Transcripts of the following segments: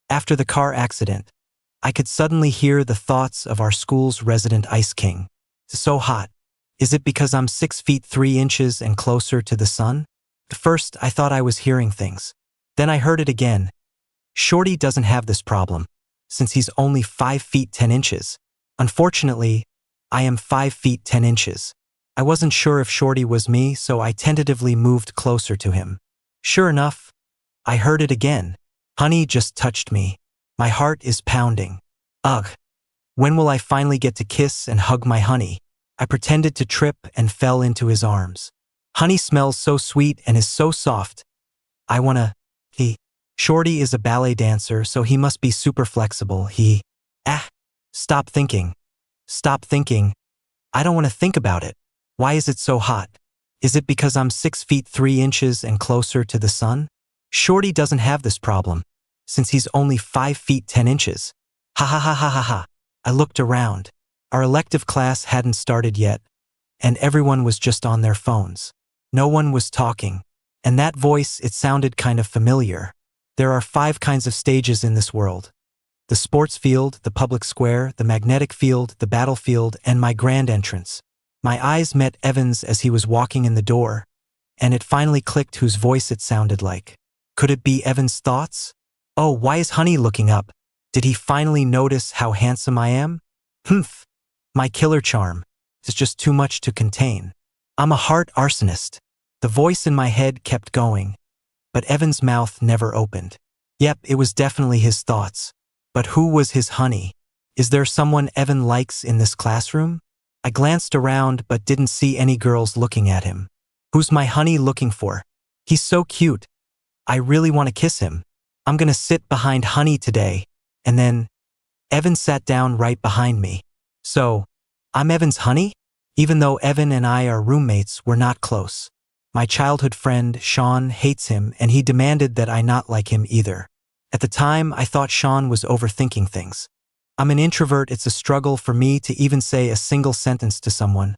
After the car accident, I could suddenly hear the thoughts of our school's resident ice king. It's so hot. Is it because I'm 6 feet 3 inches and closer to the sun? At first, I thought I was hearing things. Then I heard it again. Shorty doesn't have this problem, since he's only 5 feet 10 inches. Unfortunately, I am 5 feet 10 inches. I wasn't sure if Shorty was me, so I tentatively moved closer to him. Sure enough, I heard it again. Honey just touched me. My heart is pounding. Ugh. When will I finally get to kiss and hug my honey? I pretended to trip and fell into his arms. Honey smells so sweet and is so soft. I wanna. Shorty is a ballet dancer, so he must be super flexible. Stop thinking. Stop thinking. I don't want to think about it. Why is it so hot? Is it because I'm 6 feet 3 inches and closer to the sun? Shorty doesn't have this problem, since he's only 5 feet 10 inches. Ha ha ha ha ha ha. I looked around. Our elective class hadn't started yet, and everyone was just on their phones. No one was talking, and that voice, it sounded kind of familiar. There are 5 kinds of stages in this world: the sports field, the public square, the magnetic field, the battlefield, and my grand entrance. My eyes met Evan's as he was walking in the door, and it finally clicked whose voice it sounded like. Could it be Evan's thoughts? Oh, why is Honey looking up? Did he finally notice how handsome I am? Humph. My killer charm is just too much to contain. I'm a heart arsonist. The voice in my head kept going, but Evan's mouth never opened. Yep, it was definitely his thoughts. But who was his honey? Is there someone Evan likes in this classroom? I glanced around but didn't see any girls looking at him. Who's my honey looking for? He's so cute. I really want to kiss him. I'm gonna sit behind Honey today. And then, Evan sat down right behind me. So, I'm Evan's honey? Even though Evan and I are roommates, we're not close. My childhood friend, Shawn, hates him, and he demanded that I not like him either. At the time, I thought Shawn was overthinking things. I'm an introvert. It's a struggle for me to even say a single sentence to someone,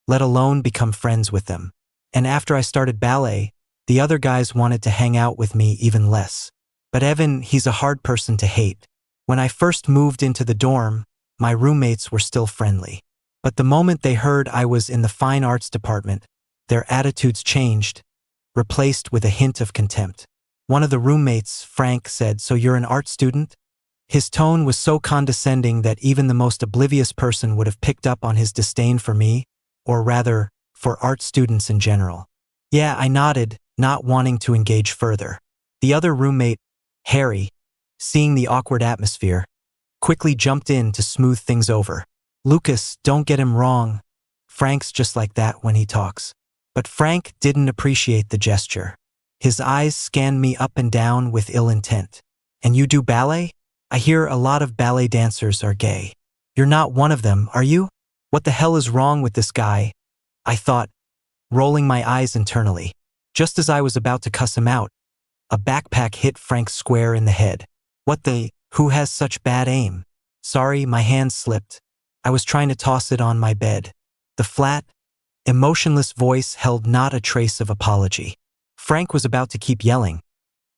let alone become friends with them. And after I started ballet, the other guys wanted to hang out with me even less. But Evan, he's a hard person to hate. When I first moved into the dorm, my roommates were still friendly. But the moment they heard I was in the fine arts department, their attitudes changed, replaced with a hint of contempt. One of the roommates, Frank, said, "So you're an art student?" His tone was so condescending that even the most oblivious person would have picked up on his disdain for me, or rather, for art students in general. Yeah, I nodded, not wanting to engage further. The other roommate, Harry, seeing the awkward atmosphere, quickly jumped in to smooth things over. "Lucas, don't get him wrong. Frank's just like that when he talks." But Frank didn't appreciate the gesture. His eyes scanned me up and down with ill intent. "And you do ballet? I hear a lot of ballet dancers are gay. You're not one of them, are you? What the hell is wrong with this guy?" I thought, rolling my eyes internally. Just as I was about to cuss him out, a backpack hit Frank square in the head. "What the? Who has such bad aim?" Sorry, my hand slipped. I was trying to toss it on my bed. The flat, emotionless voice held not a trace of apology. Frank was about to keep yelling,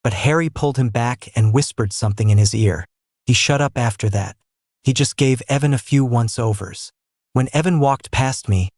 but Harry pulled him back and whispered something in his ear. He shut up after that. He just gave Evan a few once-overs. When Evan walked past me,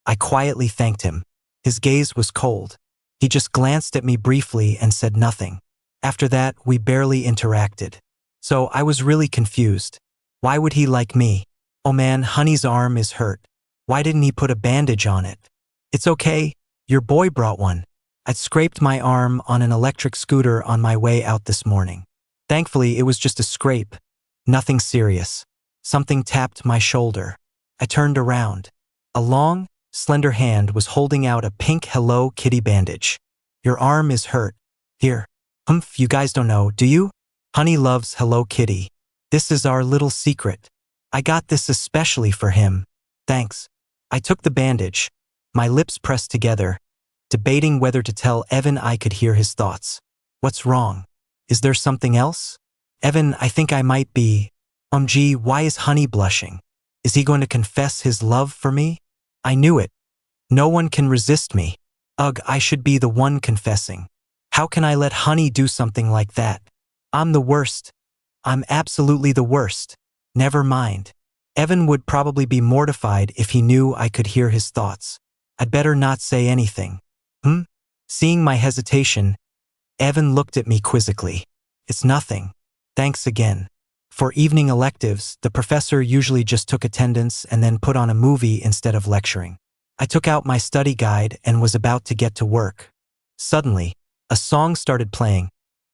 I quietly thanked him. His gaze was cold. He just glanced at me briefly and said nothing. After that, we barely interacted. So I was really confused. Why would he like me? Oh man, Honey's arm is hurt. Why didn't he put a bandage on it? It's okay, your boy brought one. I'd scraped my arm on an electric scooter on my way out this morning. Thankfully, it was just a scrape. Nothing serious. Something tapped my shoulder. I turned around. A long, slender hand was holding out a pink Hello Kitty bandage. "Your arm is hurt. Here." Humph, you guys don't know, do you? Honey loves Hello Kitty. This is our little secret. I got this especially for him. Thanks. I took the bandage, my lips pressed together, debating whether to tell Evan I could hear his thoughts. What's wrong? Is there something else? Evan, I think I might be. Gee, why is Honey blushing? Is he going to confess his love for me? I knew it. No one can resist me. Ugh, I should be the one confessing. How can I let Honey do something like that? I'm the worst. I'm absolutely the worst. Never mind. Evan would probably be mortified if he knew I could hear his thoughts. I'd better not say anything. Seeing my hesitation, Evan looked at me quizzically. It's nothing. Thanks again. For evening electives, the professor usually just took attendance and then put on a movie instead of lecturing. I took out my study guide and was about to get to work. Suddenly, a song started playing,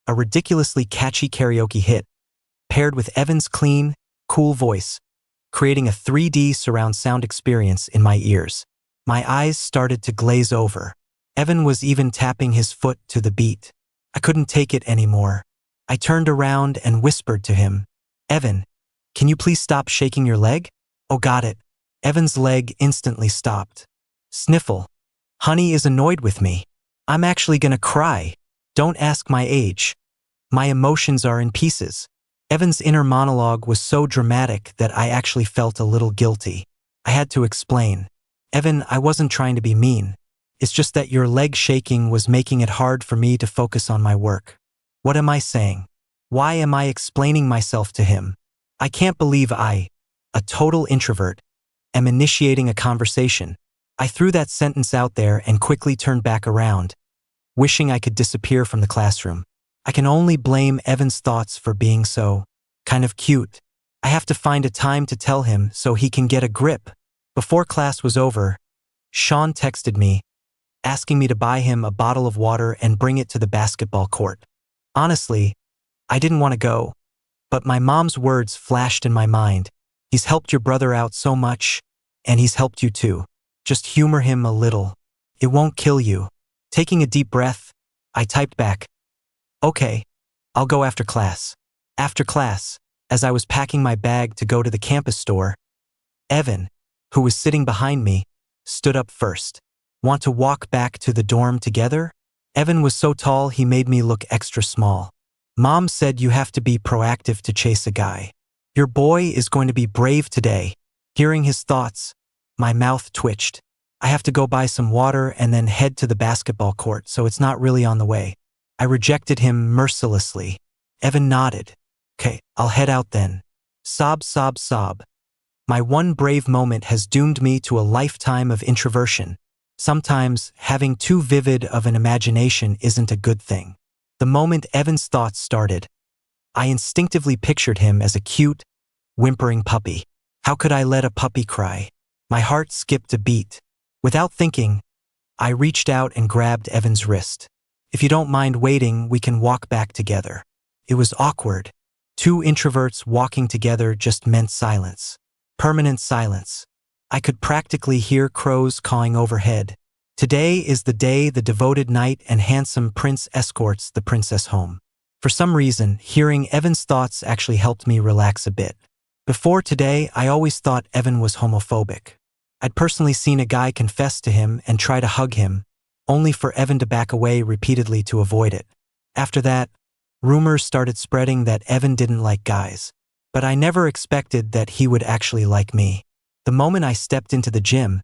a ridiculously catchy karaoke hit, paired with Evan's clean, cool voice, creating a 3D surround sound experience in my ears. My eyes started to glaze over. Evan was even tapping his foot to the beat. I couldn't take it anymore. I turned around and whispered to him, Evan, can you please stop shaking your leg? Oh, got it. Evan's leg instantly stopped. Sniffle. Honey is annoyed with me. I'm actually gonna cry. Don't ask my age. My emotions are in pieces. Evan's inner monologue was so dramatic that I actually felt a little guilty. I had to explain. Evan, I wasn't trying to be mean. It's just that your leg shaking was making it hard for me to focus on my work. What am I saying? Why am I explaining myself to him? I can't believe I, a total introvert, am initiating a conversation. I threw that sentence out there and quickly turned back around, wishing I could disappear from the classroom. I can only blame Evan's thoughts for being so kind of cute. I have to find a time to tell him so he can get a grip. Before class was over, Shawn texted me, asking me to buy him a bottle of water and bring it to the basketball court. Honestly, I didn't want to go, but my mom's words flashed in my mind. He's helped your brother out so much, and he's helped you too. Just humor him a little. It won't kill you. Taking a deep breath, I typed back, okay, I'll go after class. After class, as I was packing my bag to go to the campus store, Evan, who was sitting behind me, stood up first. Want to walk back to the dorm together? Evan was so tall he made me look extra small. Mom said you have to be proactive to chase a guy. Your boy is going to be brave today. Hearing his thoughts, my mouth twitched. I have to go buy some water and then head to the basketball court, so it's not really on the way. I rejected him mercilessly. Evan nodded. Okay, I'll head out then. Sob, sob, sob. My one brave moment has doomed me to a lifetime of introversion. Sometimes, having too vivid of an imagination isn't a good thing. The moment Evan's thoughts started, I instinctively pictured him as a cute, whimpering puppy. How could I let a puppy cry? My heart skipped a beat. Without thinking, I reached out and grabbed Evan's wrist. If you don't mind waiting, we can walk back together. It was awkward. Two introverts walking together just meant silence. Permanent silence. I could practically hear crows cawing overhead. Today is the day the devoted knight and handsome prince escorts the princess home. For some reason, hearing Evan's thoughts actually helped me relax a bit. Before today, I always thought Evan was homophobic. I'd personally seen a guy confess to him and try to hug him, only for Evan to back away repeatedly to avoid it. After that, rumors started spreading that Evan didn't like guys. But I never expected that he would actually like me. The moment I stepped into the gym,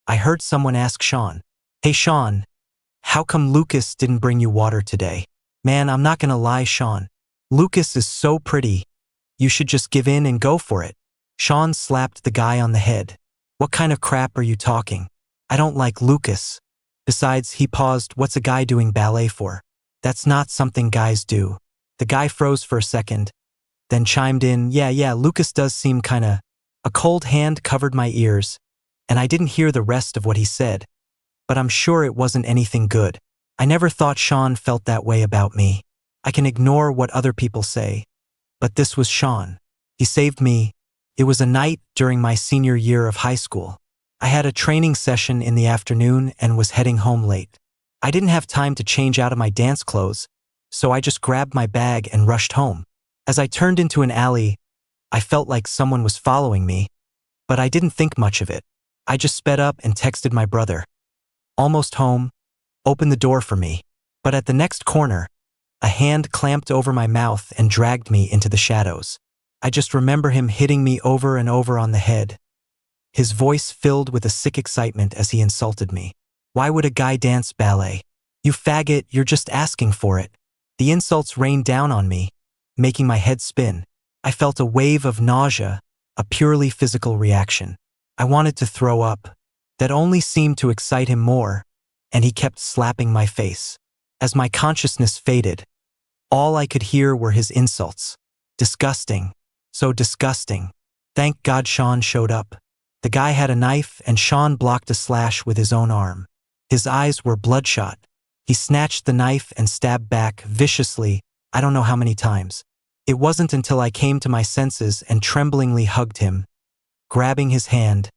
I heard someone ask Shawn, "Hey Shawn, how come Lucas didn't bring you water today?" Man, I'm not gonna lie, Shawn. Lucas is so pretty. You should just give in and go for it. Shawn slapped the guy on the head. What kind of crap are you talking? I don't like Lucas. Besides, he paused, what's a guy doing ballet for? That's not something guys do. The guy froze for a second, then chimed in, yeah, Lucas does seem kinda. A cold hand covered my ears, and I didn't hear the rest of what he said, but I'm sure it wasn't anything good. I never thought Shawn felt that way about me. I can ignore what other people say, but this was Shawn. He saved me. It was a night during my senior year of high school. I had a training session in the afternoon and was heading home late. I didn't have time to change out of my dance clothes, so I just grabbed my bag and rushed home. As I turned into an alley, I felt like someone was following me, but I didn't think much of it. I just sped up and texted my brother. Almost home, open the door for me. But at the next corner, a hand clamped over my mouth and dragged me into the shadows. I just remember him hitting me over and over on the head, his voice filled with a sick excitement as he insulted me. Why would a guy dance ballet? You faggot, you're just asking for it. The insults rained down on me, making my head spin. I felt a wave of nausea, a purely physical reaction. I wanted to throw up. That only seemed to excite him more, and he kept slapping my face. As my consciousness faded, all I could hear were his insults. Disgusting. So disgusting. Thank God Shawn showed up. The guy had a knife and Shawn blocked a slash with his own arm. His eyes were bloodshot. He snatched the knife and stabbed back viciously, I don't know how many times. It wasn't until I came to my senses and tremblingly hugged him, grabbing his hand,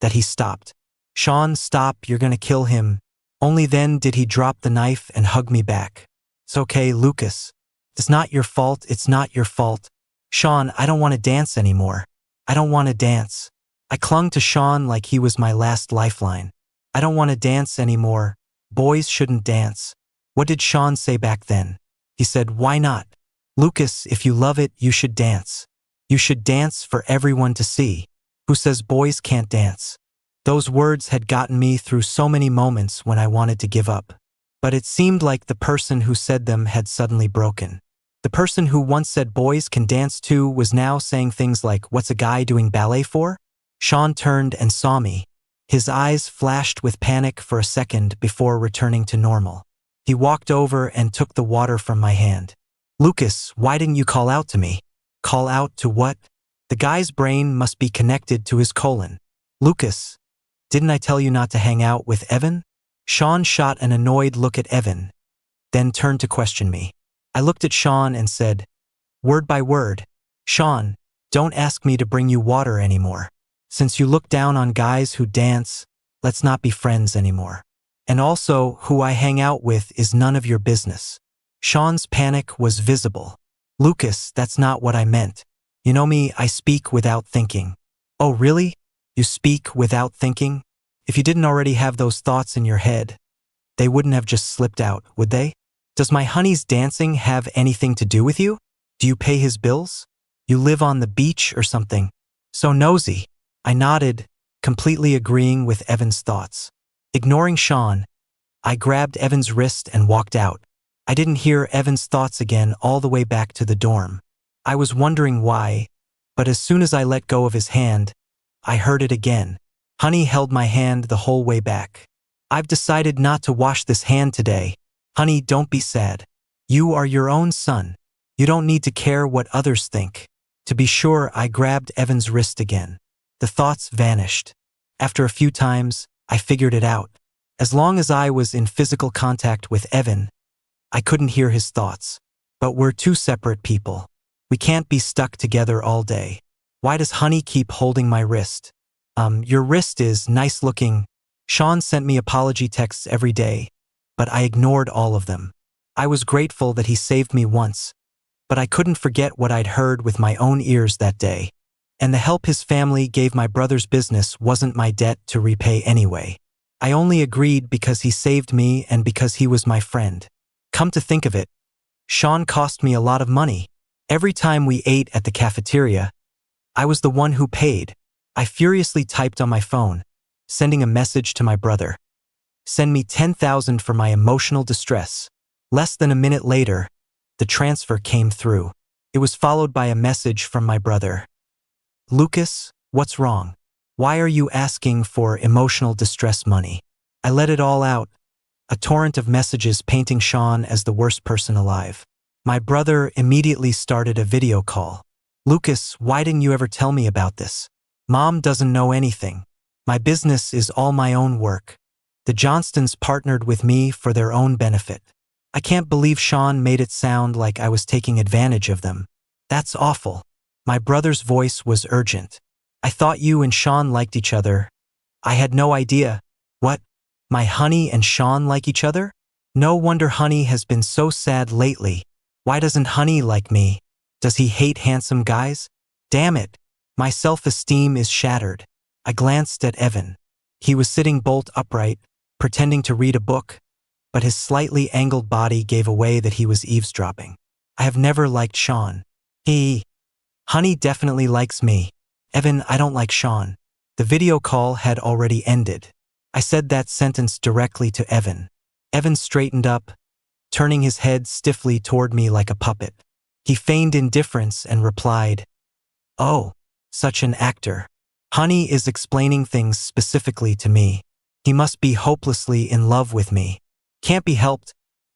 that he stopped. Shawn, stop, you're gonna kill him. Only then did he drop the knife and hug me back. It's okay, Lucas. It's not your fault, it's not your fault. Shawn, I don't want to dance anymore. I don't want to dance. I clung to Shawn like he was my last lifeline. I don't want to dance anymore. Boys shouldn't dance. What did Shawn say back then? He said, why not? Lucas, if you love it, you should dance. You should dance for everyone to see. Who says boys can't dance? Those words had gotten me through so many moments when I wanted to give up. But it seemed like the person who said them had suddenly broken. The person who once said boys can dance too was now saying things like, what's a guy doing ballet for? Shawn turned and saw me. His eyes flashed with panic for a second before returning to normal. He walked over and took the water from my hand. Lucas, why didn't you call out to me? Call out to what? The guy's brain must be connected to his colon. Lucas, didn't I tell you not to hang out with Evan? Shawn shot an annoyed look at Evan, then turned to question me. I looked at Shawn and said, word by word, Shawn, don't ask me to bring you water anymore. Since you look down on guys who dance, let's not be friends anymore. And also, who I hang out with is none of your business. Shawn's panic was visible. Lucas, that's not what I meant. You know me, I speak without thinking. Oh, really? You speak without thinking? If you didn't already have those thoughts in your head, they wouldn't have just slipped out, would they? Does my honey's dancing have anything to do with you? Do you pay his bills? You live on the beach or something? So nosy. I nodded, completely agreeing with Evan's thoughts. Ignoring Shawn, I grabbed Evan's wrist and walked out. I didn't hear Evan's thoughts again all the way back to the dorm. I was wondering why, but as soon as I let go of his hand, I heard it again. Honey held my hand the whole way back. I've decided not to wash this hand today. Honey, don't be sad. You are your own son. You don't need to care what others think. To be sure, I grabbed Evan's wrist again. The thoughts vanished. After a few times, I figured it out. As long as I was in physical contact with Evan, I couldn't hear his thoughts. But we're two separate people. We can't be stuck together all day. Why does Honey keep holding my wrist? Your wrist is nice looking. Shawn sent me apology texts every day, but I ignored all of them. I was grateful that he saved me once, but I couldn't forget what I'd heard with my own ears that day. And the help his family gave my brother's business wasn't my debt to repay anyway. I only agreed because he saved me and because he was my friend. Come to think of it, Shawn cost me a lot of money. Every time we ate at the cafeteria, I was the one who paid. I furiously typed on my phone, sending a message to my brother. Send me $10,000 for my emotional distress. Less than a minute later, the transfer came through. It was followed by a message from my brother. Lucas, what's wrong? Why are you asking for emotional distress money? I let it all out, a torrent of messages painting Shawn as the worst person alive. My brother immediately started a video call. Lucas, why didn't you ever tell me about this? Mom doesn't know anything. My business is all my own work. The Johnstons partnered with me for their own benefit. I can't believe Shawn made it sound like I was taking advantage of them. That's awful. My brother's voice was urgent. I thought you and Shawn liked each other. I had no idea. What? My Honey and Shawn like each other? No wonder Honey has been so sad lately. Why doesn't Honey like me? Does he hate handsome guys? Damn it. My self-esteem is shattered. I glanced at Evan. He was sitting bolt upright, pretending to read a book, but his slightly angled body gave away that he was eavesdropping. I have never liked Shawn. Honey definitely likes me. Evan, I don't like Shawn. The video call had already ended. I said that sentence directly to Evan. Evan straightened up, turning his head stiffly toward me like a puppet. He feigned indifference and replied, "Oh, such an actor. Honey is explaining things specifically to me. He must be hopelessly in love with me. Can't be helped.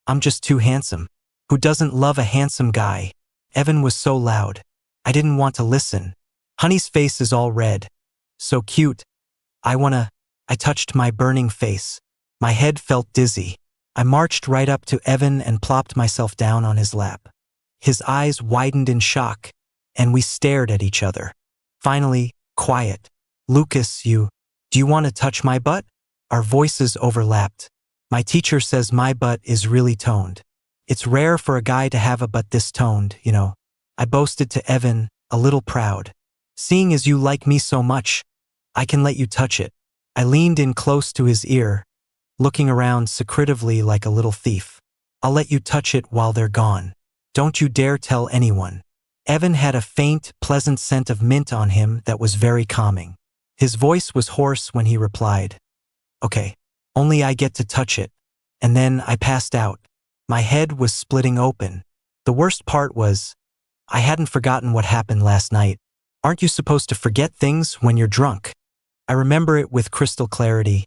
I'm just too handsome. Who doesn't love a handsome guy?" Evan was so loud. I didn't want to listen. Honey's face is all red. So cute. I touched my burning face. My head felt dizzy. I marched right up to Evan and plopped myself down on his lap. His eyes widened in shock, and we stared at each other. Finally, quiet. "Lucas, do you want to touch my butt?" Our voices overlapped. "My teacher says my butt is really toned. It's rare for a guy to have a butt this toned, you know." I boasted to Evan, a little proud. "Seeing as you like me so much, I can let you touch it." I leaned in close to his ear, looking around secretively like a little thief. "I'll let you touch it while they're gone. Don't you dare tell anyone." Evan had a faint, pleasant scent of mint on him that was very calming. His voice was hoarse when he replied, "Okay, only I get to touch it." And then I passed out. My head was splitting open. The worst part was, I hadn't forgotten what happened last night. Aren't you supposed to forget things when you're drunk? I remember it with crystal clarity.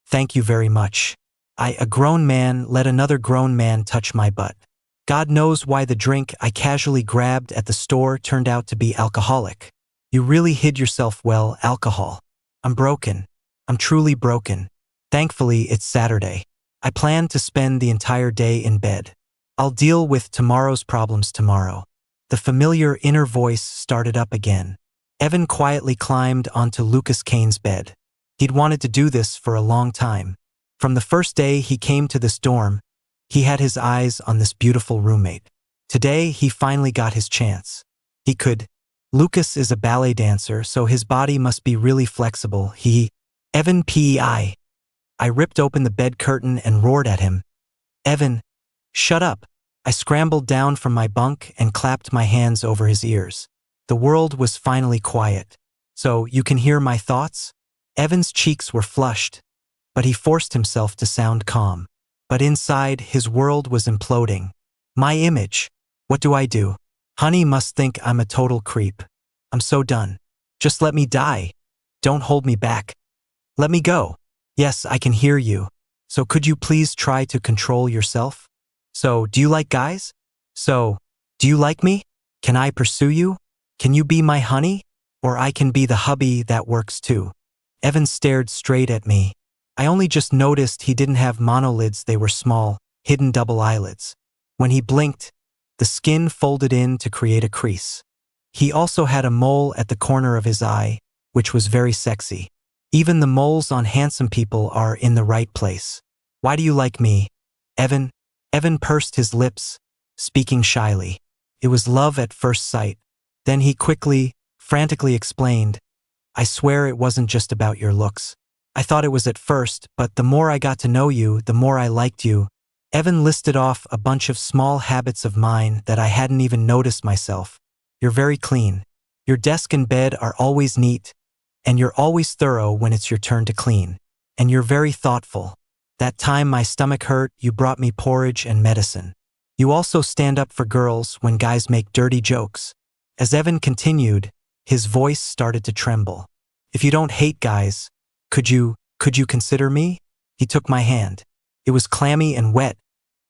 "Thank you very much. A grown man, let another grown man touch my butt." God knows why the drink I casually grabbed at the store turned out to be alcoholic. You really hid yourself well, alcohol. I'm broken. I'm truly broken. Thankfully, it's Saturday. I plan to spend the entire day in bed. I'll deal with tomorrow's problems tomorrow. The familiar inner voice started up again. Evan quietly climbed onto Lucas Kane's bed. He'd wanted to do this for a long time. From the first day he came to this dorm, he had his eyes on this beautiful roommate. Today, he finally got his chance. He could. Lucas is a ballet dancer, so his body must be really flexible. Evan PEI. I ripped open the bed curtain and roared at him. "Evan, shut up." I scrambled down from my bunk and clapped my hands over his ears. The world was finally quiet. "So, you can hear my thoughts?" Evan's cheeks were flushed, but he forced himself to sound calm. But inside, his world was imploding. My image. What do I do? Honey must think I'm a total creep. I'm so done. Just let me die. Don't hold me back. Let me go. Yes, I can hear you. So could you please try to control yourself? So, do you like guys? So, do you like me? Can I pursue you? Can you be my honey? Or I can be the hubby that works too. Evan stared straight at me. I only just noticed he didn't have monolids, they were small, hidden double eyelids. When he blinked, the skin folded in to create a crease. He also had a mole at the corner of his eye, which was very sexy. Even the moles on handsome people are in the right place. Why do you like me, Evan? Evan pursed his lips, speaking shyly. It was love at first sight. Then he quickly, frantically explained, "I swear it wasn't just about your looks. I thought it was at first, but the more I got to know you, the more I liked you." Evan listed off a bunch of small habits of mine that I hadn't even noticed myself. "You're very clean. Your desk and bed are always neat, and you're always thorough when it's your turn to clean. And you're very thoughtful. That time my stomach hurt, you brought me porridge and medicine. You also stand up for girls when guys make dirty jokes." As Evan continued, his voice started to tremble. "If you don't hate guys, could you consider me?" He took my hand. It was clammy and wet,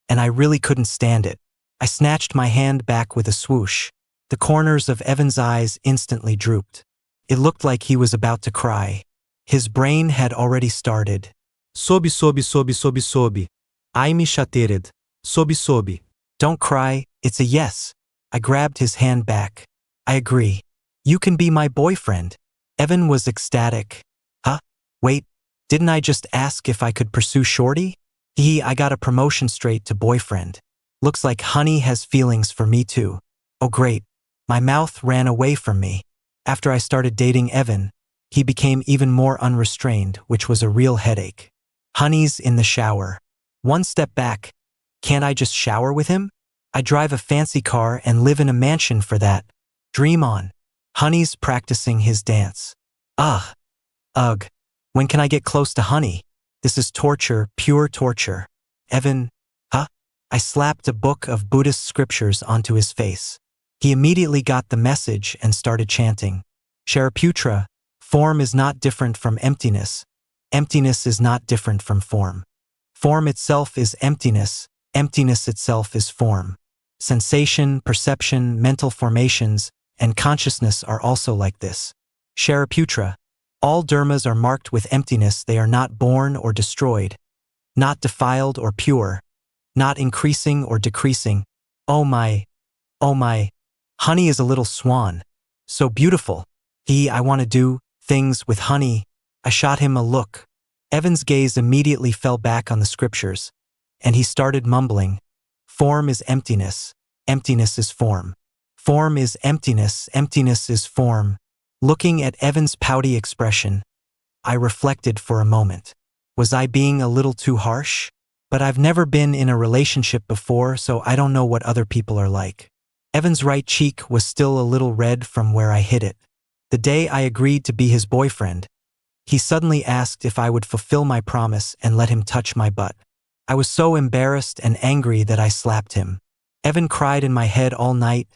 and I really couldn't stand it. I snatched my hand back with a swoosh. The corners of Evan's eyes instantly drooped. It looked like he was about to cry. His brain had already started. "Sobe. I me chatered. Sobe. Don't cry, it's a yes." I grabbed his hand back. "I agree. You can be my boyfriend." Evan was ecstatic. "Huh? Wait, didn't I just ask if I could pursue Shorty?" I got a promotion straight to boyfriend. Looks like Honey has feelings for me too. Oh great. My mouth ran away from me. After I started dating Evan, he became even more unrestrained, which was a real headache. Honey's in the shower. One step back. Can't I just shower with him? I drive a fancy car and live in a mansion for that. Dream on. Honey's practicing his dance. Ugh. When can I get close to Honey? This is torture, pure torture. Evan, huh? I slapped a book of Buddhist scriptures onto his face. He immediately got the message and started chanting, Sharaputra, form is not different from emptiness. Emptiness is not different from form. Form itself is emptiness. Emptiness itself is form. Sensation, perception, mental formations, and consciousness are also like this. Sharaputra, all dharmas are marked with emptiness. They are not born or destroyed, not defiled or pure, not increasing or decreasing. Oh my, honey is a little swan. So beautiful. I want to do things with honey. I shot him a look. Evan's gaze immediately fell back on the scriptures, and he started mumbling, form is emptiness. Emptiness is form. Form is emptiness. Emptiness is form. Looking at Evan's pouty expression, I reflected for a moment. Was I being a little too harsh? But I've never been in a relationship before, so I don't know what other people are like. Evan's right cheek was still a little red from where I hit it. The day I agreed to be his boyfriend, he suddenly asked if I would fulfill my promise and let him touch my butt. I was so embarrassed and angry that I slapped him. Evan cried in my head all night,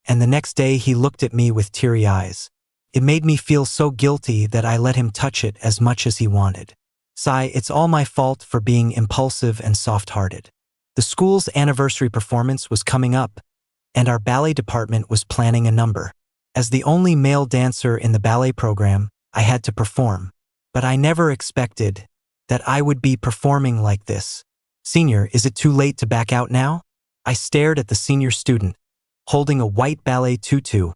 and the next day he looked at me with teary eyes. It made me feel so guilty that I let him touch it as much as he wanted. Sigh, it's all my fault for being impulsive and soft-hearted. The school's anniversary performance was coming up, and our ballet department was planning a number. As the only male dancer in the ballet program, I had to perform. But I never expected that I would be performing like this. Senior, is it too late to back out now? I stared at the senior student, holding a white ballet tutu,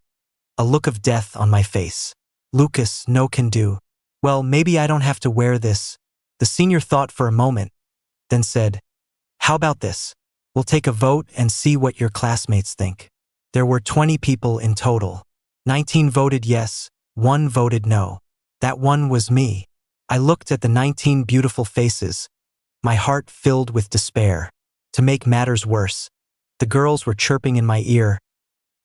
a look of death on my face. Lucas, no can do. Well, maybe I don't have to wear this. The senior thought for a moment, then said, how about this? We'll take a vote and see what your classmates think. There were 20 people in total. 19 voted yes, 1 voted no. That one was me. I looked at the 19 beautiful faces, my heart filled with despair. To make matters worse, the girls were chirping in my ear.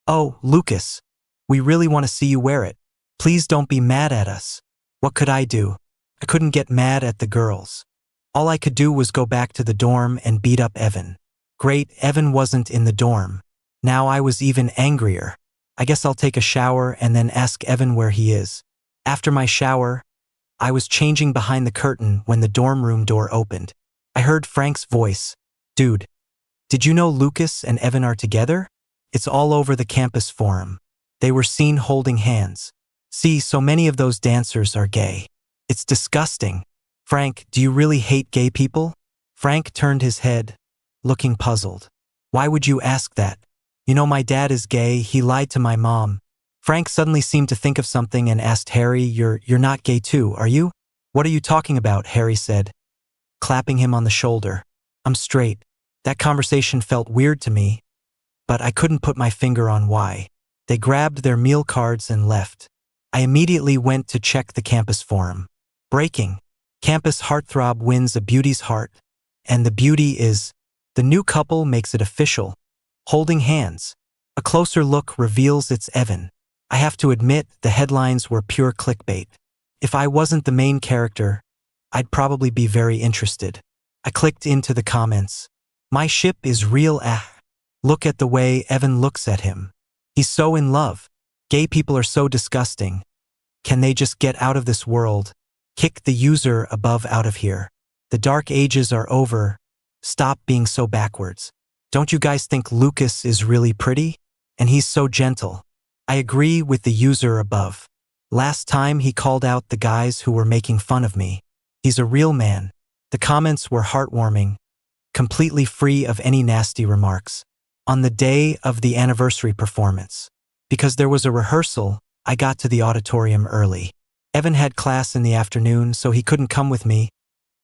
Oh, Lucas, we really want to see you wear it. Please don't be mad at us. What could I do? I couldn't get mad at the girls. All I could do was go back to the dorm and beat up Evan. Great, Evan wasn't in the dorm. Now I was even angrier. I guess I'll take a shower and then ask Evan where he is. After my shower, I was changing behind the curtain when the dorm room door opened. I heard Frank's voice. Dude, did you know Lucas and Evan are together? It's all over the campus forum. They were seen holding hands. See, so many of those dancers are gay. It's disgusting. Frank, do you really hate gay people? Frank turned his head, looking puzzled. Why would you ask that? You know, my dad is gay. He lied to my mom. Frank suddenly seemed to think of something and asked Harry, You're not gay too, are you? What are you talking about? Harry said, clapping him on the shoulder. I'm straight. That conversation felt weird to me, but I couldn't put my finger on why. They grabbed their meal cards and left. I immediately went to check the campus forum. Breaking. Campus heartthrob wins a beauty's heart, and the beauty is, the new couple makes it official, holding hands. A closer look reveals it's Evan. I have to admit, the headlines were pure clickbait. If I wasn't the main character, I'd probably be very interested. I clicked into the comments. My ship is real. Look at the way Evan looks at him. He's so in love. Gay people are so disgusting. Can they just get out of this world? Kick the user above out of here. The dark ages are over. Stop being so backwards. Don't you guys think Lucas is really pretty? And he's so gentle. I agree with the user above. Last time he called out the guys who were making fun of me. He's a real man. The comments were heartwarming, completely free of any nasty remarks. On the day of the anniversary performance, because there was a rehearsal, I got to the auditorium early. Evan had class in the afternoon, so he couldn't come with me,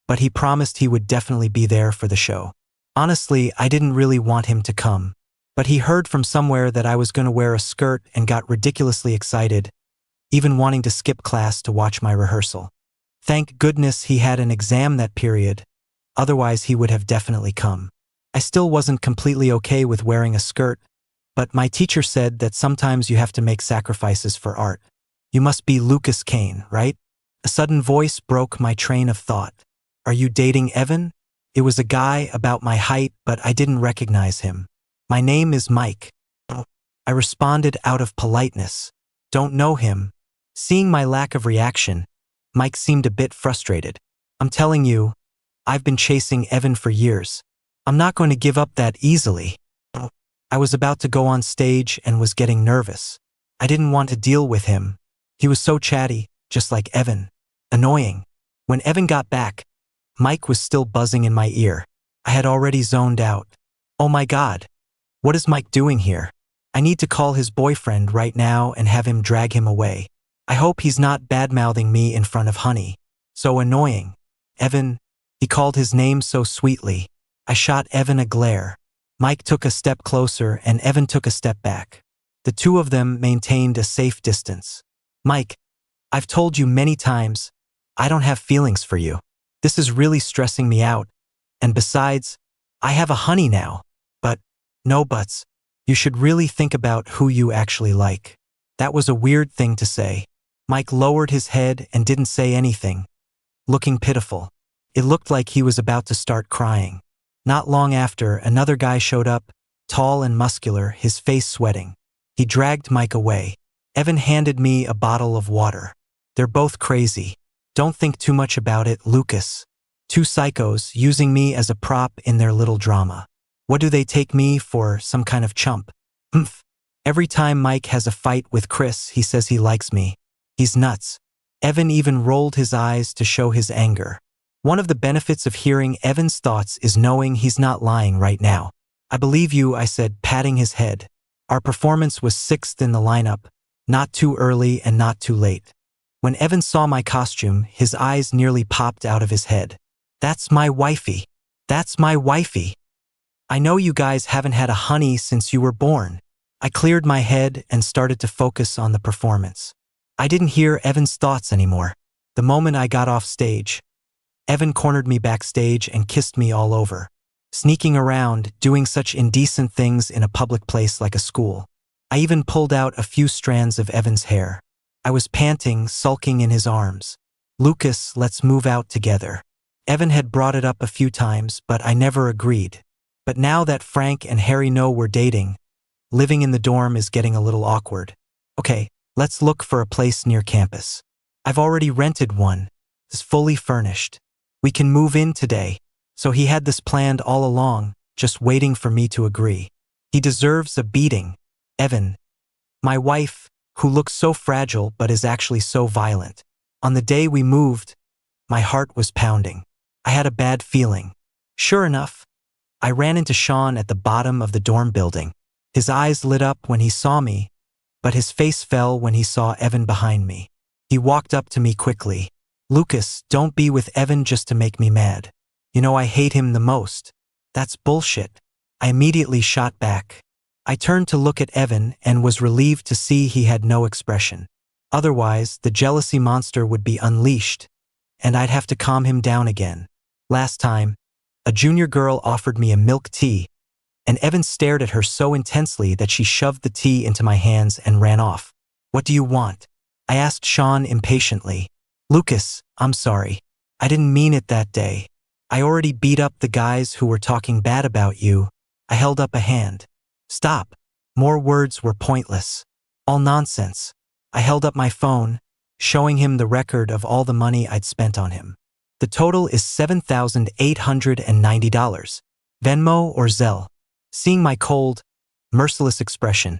but he promised he would definitely be there for the show. Honestly, I didn't really want him to come, but he heard from somewhere that I was going to wear a skirt and got ridiculously excited, even wanting to skip class to watch my rehearsal. Thank goodness he had an exam that period, otherwise he would have definitely come. I still wasn't completely okay with wearing a skirt, but my teacher said that sometimes you have to make sacrifices for art. You must be Lucas Kane, right? A sudden voice broke my train of thought. Are you dating Evan? It was a guy about my height, but I didn't recognize him. My name is Mike. I I responded out of politeness. Don't know him. Seeing my lack of reaction, Mike seemed a bit frustrated. I'm telling you, I've been chasing Evan for years. I'm not going to give up that easily. I was about to go on stage and was getting nervous. I didn't want to deal with him. He was so chatty, just like Evan. Annoying. When Evan got back, Mike was still buzzing in my ear. I had already zoned out. Oh my God. What is Mike doing here? I need to call his boyfriend right now and have him drag him away. I hope he's not bad-mouthing me in front of Honey. So annoying. Evan. He called his name so sweetly. I shot Evan a glare. Mike took a step closer and Evan took a step back. The two of them maintained a safe distance. Mike, I've told you many times, I don't have feelings for you. This is really stressing me out. And besides, I have a Honey now. But, no buts. You should really think about who you actually like. That was a weird thing to say. Mike lowered his head and didn't say anything, looking pitiful. It looked like he was about to start crying. Not long after, another guy showed up, tall and muscular, his face sweating. He dragged Mike away. Evan handed me a bottle of water. They're both crazy. Don't think too much about it, Lucas. Two psychos using me as a prop in their little drama. What do they take me for, some kind of chump? Humph. Every time Mike has a fight with Chris, he says he likes me. He's nuts. Evan even rolled his eyes to show his anger. One of the benefits of hearing Evan's thoughts is knowing he's not lying right now. I believe you, I said, patting his head. Our performance was 6th in the lineup, not too early and not too late. When Evan saw my costume, his eyes nearly popped out of his head. That's my wifey. That's my wifey. I know you guys haven't had a Honey since you were born. I cleared my head and started to focus on the performance. I didn't hear Evan's thoughts anymore. The moment I got off stage, Evan cornered me backstage and kissed me all over. Sneaking around, doing such indecent things in a public place like a school. I even pulled out a few strands of Evan's hair. I was panting, sulking in his arms. Lucas, let's move out together. Evan had brought it up a few times, but I never agreed. But now that Frank and Harry know we're dating, living in the dorm is getting a little awkward. Okay, let's look for a place near campus. I've already rented one. It's fully furnished. We can move in today. So he had this planned all along, just waiting for me to agree. He deserves a beating. Evan. My wife, who looks so fragile but is actually so violent. On the day we moved, my heart was pounding. I had a bad feeling. Sure enough, I ran into Shawn at the bottom of the dorm building. His eyes lit up when he saw me, but his face fell when he saw Evan behind me. He walked up to me quickly. Lucas, don't be with Evan just to make me mad. You know I hate him the most. That's bullshit. I immediately shot back. I turned to look at Evan and was relieved to see he had no expression. Otherwise, the jealousy monster would be unleashed, and I'd have to calm him down again. Last time, a junior girl offered me a milk tea, and Evan stared at her so intensely that she shoved the tea into my hands and ran off. What do you want? I asked Shawn impatiently. Lucas, I'm sorry. I didn't mean it that day. I already beat up the guys who were talking bad about you. I held up a hand. Stop. More words were pointless. All nonsense. I held up my phone, showing him the record of all the money I'd spent on him. The total is $7,890. Venmo or Zelle? Seeing my cold, merciless expression,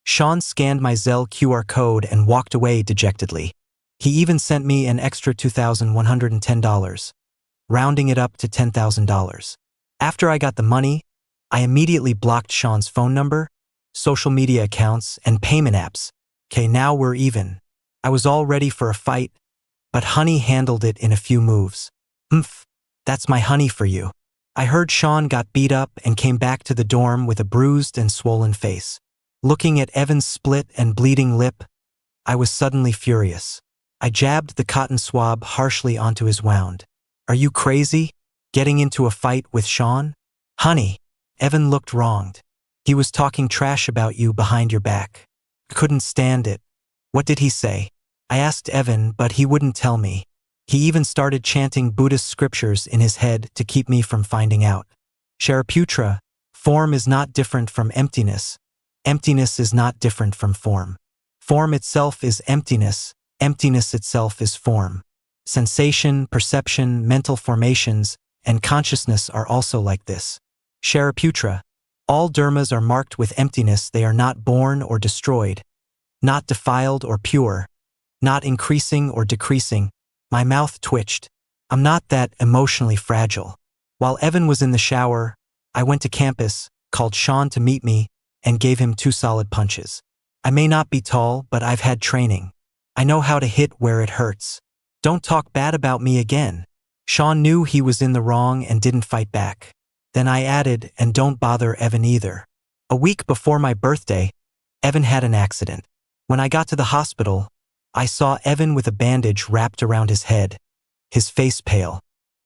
Shawn scanned my Zelle QR code and walked away dejectedly. He even sent me an extra $2,110, rounding it up to $10,000. After I got the money, I immediately blocked Shawn's phone number, social media accounts, and payment apps. Okay, now we're even. I was all ready for a fight, but Honey handled it in a few moves. That's my Honey for you. I heard Shawn got beat up and came back to the dorm with a bruised and swollen face. Looking at Evan's split and bleeding lip, I was suddenly furious. I jabbed the cotton swab harshly onto his wound. Are you crazy? Getting into a fight with Shawn? Honey. Evan looked wronged. He was talking trash about you behind your back. Couldn't stand it. What did he say? I asked Evan, but he wouldn't tell me. He even started chanting Buddhist scriptures in his head to keep me from finding out. Shariputra, form is not different from emptiness. Emptiness is not different from form. Form itself is emptiness. Emptiness itself is form. Sensation, perception, mental formations, and consciousness are also like this. Shariputra. All dharmas are marked with emptiness. They are not born or destroyed, not defiled or pure, not increasing or decreasing. My mouth twitched. I'm not that emotionally fragile. While Evan was in the shower, I went to campus, called Shawn to meet me, and gave him 2 solid punches. I may not be tall, but I've had training. I know how to hit where it hurts. Don't talk bad about me again. Shawn knew he was in the wrong and didn't fight back. Then I added, and don't bother Evan either. A week before my birthday, Evan had an accident. When I got to the hospital, I saw Evan with a bandage wrapped around his head, his face pale.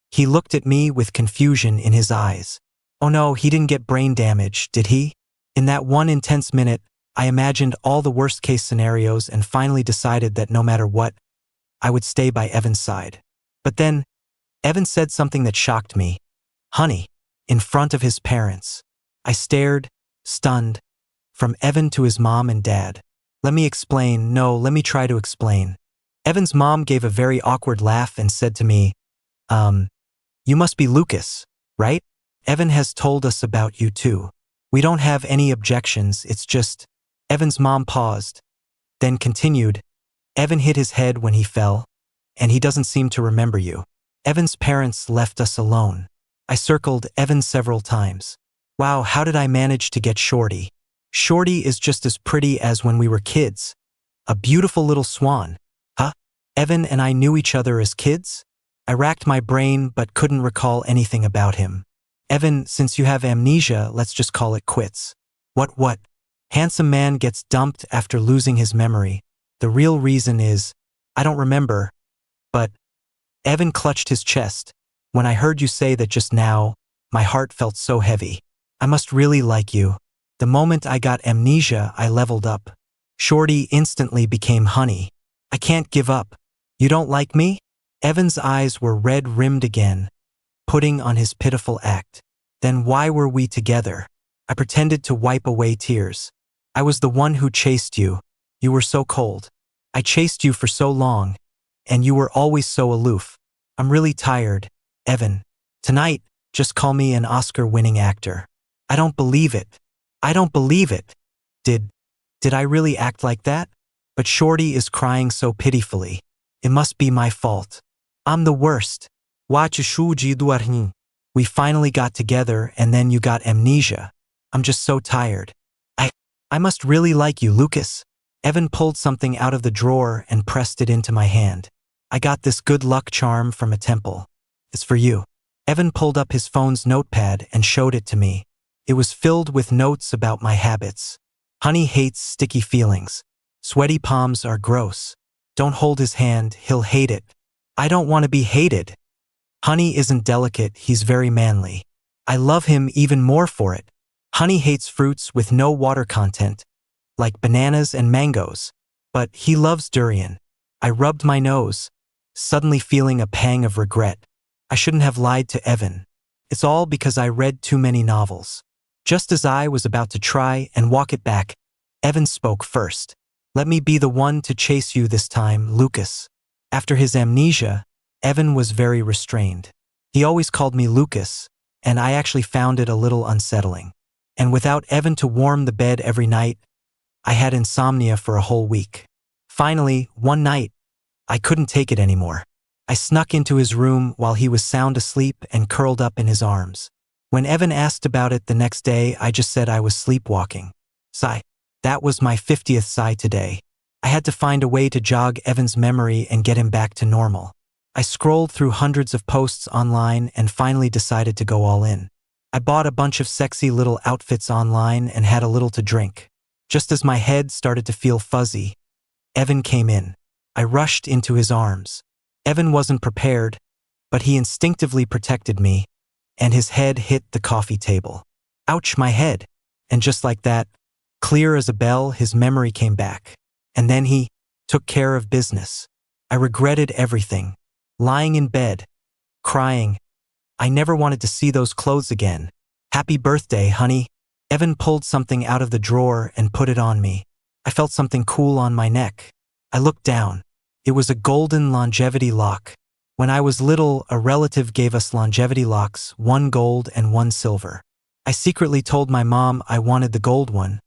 He looked at me with confusion in his eyes. Oh no, he didn't get brain damage, did he? In that one intense minute, I imagined all the worst-case scenarios and finally decided that no matter what, I would stay by Evan's side. But then, Evan said something that shocked me. Honey, in front of his parents. I stared, stunned, from Evan to his mom and dad. Let me explain. No, let me try to explain. Evan's mom gave a very awkward laugh and said to me, you must be Lucas, right? Evan has told us about you too. We don't have any objections, it's just… Evan's mom paused, then continued, Evan hit his head when he fell, and he doesn't seem to remember you. Evan's parents left us alone. I circled Evan several times. Wow, how did I manage to get Shorty? Shorty is just as pretty as when we were kids. A beautiful little swan. Huh? Evan and I knew each other as kids? I racked my brain but couldn't recall anything about him. Evan, since you have amnesia, let's just call it quits. What? Handsome man gets dumped after losing his memory. The real reason is, I don't remember, but… Evan clutched his chest. When I heard you say that just now, my heart felt so heavy. I must really like you. The moment I got amnesia, I leveled up. Shorty instantly became honey. I can't give up. You don't like me? Evan's eyes were red-rimmed again, putting on his pitiful act. Then why were we together? I pretended to wipe away tears. I was the one who chased you. You were so cold. I chased you for so long, and you were always so aloof. I'm really tired, Evan. Tonight, just call me an Oscar-winning actor. I don't believe it. I don't believe it. Did I really act like that? But Shorty is crying so pitifully. It must be my fault. I'm the worst. We finally got together and then you got amnesia. I'm just so tired. I must really like you, Lucas. Evan pulled something out of the drawer and pressed it into my hand. I got this good luck charm from a temple. It's for you. Evan pulled up his phone's notepad and showed it to me. It was filled with notes about my habits. Honey hates sticky feelings. Sweaty palms are gross. Don't hold his hand, he'll hate it. I don't want to be hated. Honey isn't delicate, he's very manly. I love him even more for it. Honey hates fruits with no water content, like bananas and mangoes. But he loves durian. I rubbed my nose, suddenly feeling a pang of regret. I shouldn't have lied to Evan. It's all because I read too many novels. Just as I was about to try and walk it back, Evan spoke first. Let me be the one to chase you this time, Lucas. After his amnesia, Evan was very restrained. He always called me Lucas, and I actually found it a little unsettling. And without Evan to warm the bed every night, I had insomnia for a whole week. Finally, one night, I couldn't take it anymore. I snuck into his room while he was sound asleep and curled up in his arms. When Evan asked about it the next day, I just said I was sleepwalking. Sigh. That was my 50th sigh today. I had to find a way to jog Evan's memory and get him back to normal. I scrolled through hundreds of posts online and finally decided to go all in. I bought a bunch of sexy little outfits online and had a little to drink. Just as my head started to feel fuzzy, Evan came in. I rushed into his arms. Evan wasn't prepared, but he instinctively protected me, and his head hit the coffee table. Ouch, my head. And just like that, clear as a bell, his memory came back. And then he took care of business. I regretted everything. Lying in bed, crying. I never wanted to see those clothes again. Happy birthday, honey. Evan pulled something out of the drawer and put it on me. I felt something cool on my neck. I looked down. It was a golden longevity lock. When I was little, a relative gave us longevity locks, 1 gold and 1 silver. I secretly told my mom I wanted the gold one,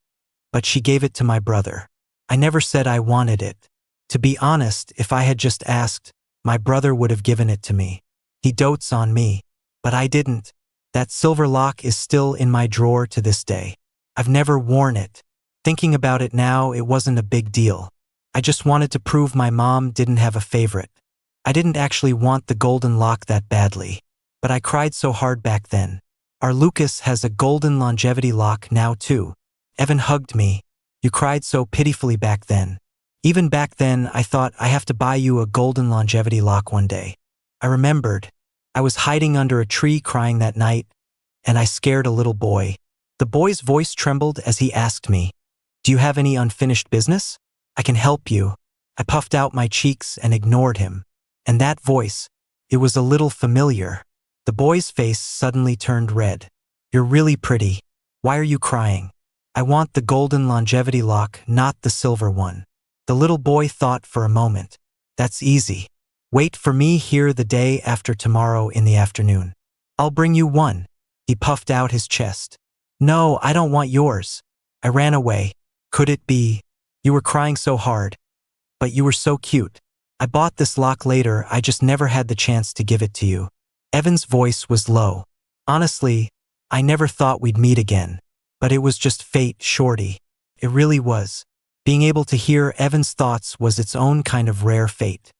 but she gave it to my brother. I never said I wanted it. To be honest, if I had just asked, my brother would have given it to me. He dotes on me, but I didn't. That silver lock is still in my drawer to this day. I've never worn it. Thinking about it now, it wasn't a big deal. I just wanted to prove my mom didn't have a favorite. I didn't actually want the golden lock that badly, but I cried so hard back then. Our Lucas has a golden longevity lock now too. Evan hugged me. You cried so pitifully back then. Even back then, I thought I have to buy you a golden longevity lock one day. I remembered. I was hiding under a tree crying that night, and I scared a little boy. The boy's voice trembled as he asked me, "Do you have any unfinished business? I can help you." I puffed out my cheeks and ignored him. And that voice, it was a little familiar. The boy's face suddenly turned red. "You're really pretty. Why are you crying?" "I want the golden longevity lock, not the silver one." The little boy thought for a moment. "That's easy. Wait for me here the day after tomorrow in the afternoon. I'll bring you one." He puffed out his chest. "No, I don't want yours." I ran away. "Could it be? You were crying so hard. But you were so cute. I bought this lock later, I just never had the chance to give it to you." Evan's voice was low. "Honestly, I never thought we'd meet again. But it was just fate, shorty. It really was." Being able to hear Evan's thoughts was its own kind of rare fate.